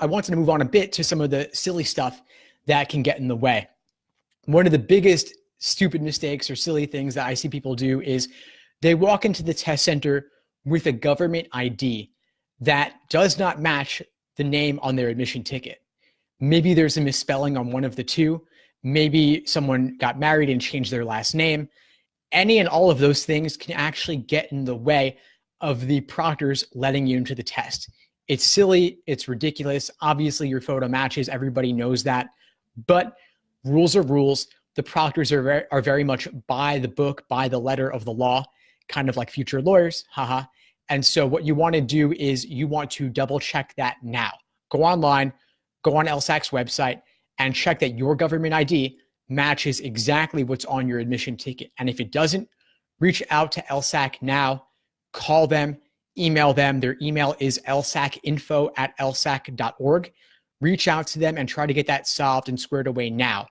I wanted to move on a bit to some of the silly stuff that can get in the way. One of the biggest stupid mistakes or silly things that I see people do is they walk into the test center with a government ID that does not match the name on their admission ticket. Maybe there's a misspelling on one of the two. Maybe someone got married and changed their last name. Any and all of those things can actually get in the way of the proctors letting you into the test. It's silly. It's ridiculous. Obviously, your photo matches. Everybody knows that. But rules are rules. The proctors are very much by the book, by the letter of the law, kind of like future lawyers. Haha. And so what you want to do is you want to double check that now. Go online, go on LSAC's website, and check that your government ID matches exactly what's on your admission ticket. And if it doesn't, reach out to LSAC now, call them, email them. Their email is lsacinfo@lsac.org. Reach out to them and try to get that solved and squared away now.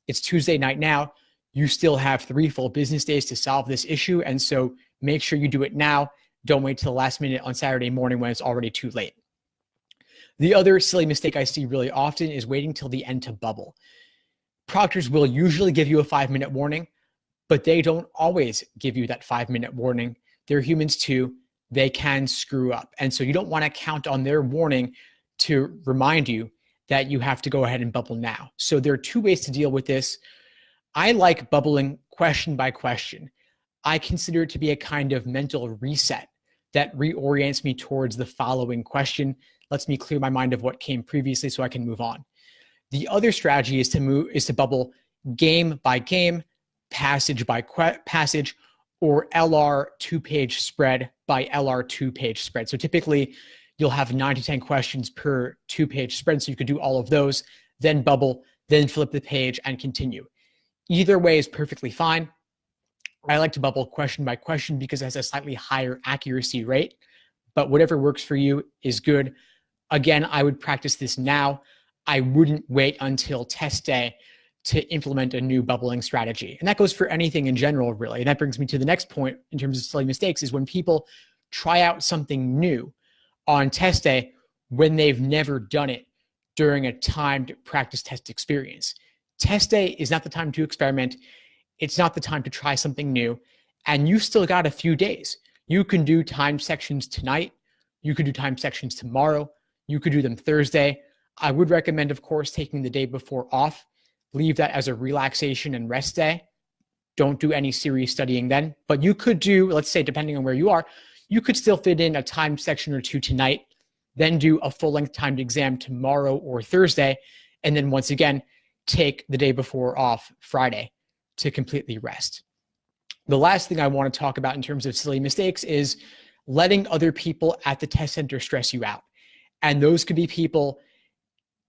It's Tuesday night now. You still have 3 full business days to solve this issue. And so make sure you do it now. Don't wait till the last minute on Saturday morning when it's already too late. The other silly mistake I see really often is waiting till the end to bubble. Proctors will usually give you a 5-minute warning, but they don't always give you that 5-minute warning. They're humans too. They can screw up. And so you don't want to count on their warning to remind you that you have to go ahead and bubble now. So there are 2 ways to deal with this. I like bubbling question by question. I consider it to be a kind of mental reset that reorients me towards the following question, lets me clear my mind of what came previously so I can move on. The other strategy is to bubble game by game, passage by passage, or LR 2-page spread by LR 2-page spread. So typically you'll have 9 to 10 questions per 2-page spread. So you could do all of those, then bubble, then flip the page and continue. Either way is perfectly fine. I like to bubble question by question because it has a slightly higher accuracy rate, but whatever works for you is good. Again, I would practice this now. I wouldn't wait until test day to implement a new bubbling strategy. And that goes for anything in general, really. And that brings me to the next point in terms of silly mistakes is when people try out something new on test day when they've never done it during a timed practice test experience. Test day is not the time to experiment. It's not the time to try something new. And you still got a few days. You can do time sections tonight. You could do time sections tomorrow. You could do them Thursday. I would recommend, of course, taking the day before off. Leave that as a relaxation and rest day. Don't do any serious studying then. But you could do, let's say, depending on where you are, you could still fit in a time section or 2 tonight, then do a full-length timed exam tomorrow or Thursday, and then once again, take the day before off Friday to completely rest. The last thing I want to talk about in terms of silly mistakes is letting other people at the test center stress you out. And those could be people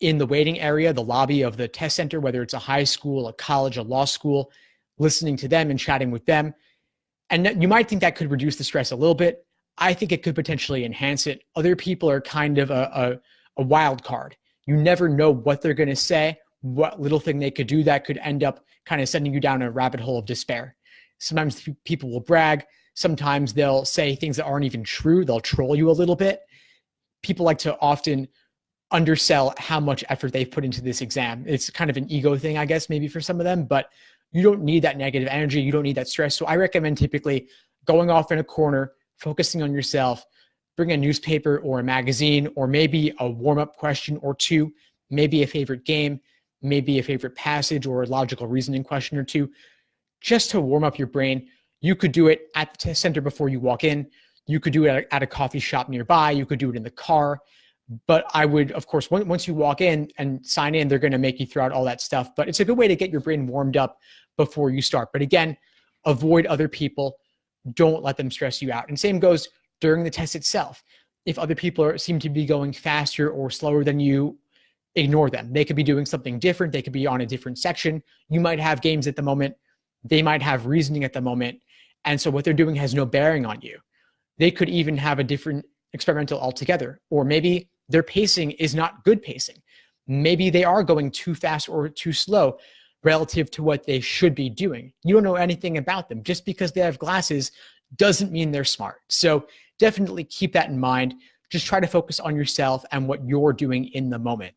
in the waiting area, the lobby of the test center, whether it's a high school, a college, a law school, listening to them and chatting with them. And you might think that could reduce the stress a little bit. I think it could potentially enhance it. Other people are kind of a wild card. You never know what they're going to say, what little thing they could do that could end up kind of sending you down a rabbit hole of despair. Sometimes people will brag. Sometimes they'll say things that aren't even true. They'll troll you a little bit. People like to often undersell how much effort they've put into this exam. It's kind of an ego thing, I guess, maybe for some of them, but you don't need that negative energy. You don't need that stress. So I recommend typically going off in a corner, focusing on yourself, bring a newspaper or a magazine, or maybe a warm-up question or 2, maybe a favorite game, maybe a favorite passage or a logical reasoning question or 2, just to warm up your brain. You could do it at the test center before you walk in. You could do it at a coffee shop nearby. You could do it in the car. But I would, of course, once you walk in and sign in, they're going to make you throw out all that stuff. But it's a good way to get your brain warmed up before you start. But again, avoid other people. Don't let them stress you out. And same goes during the test itself. If other people seem to be going faster or slower than you, ignore them. They could be doing something different. They could be on a different section. You might have games at the moment. They might have reasoning at the moment. And so what they're doing has no bearing on you. They could even have a different experimental altogether. Or maybe their pacing is not good pacing. Maybe they are going too fast or too slow relative to what they should be doing. You don't know anything about them. Just because they have glasses doesn't mean they're smart. So definitely keep that in mind. just try to focus on yourself and what you're doing in the moment.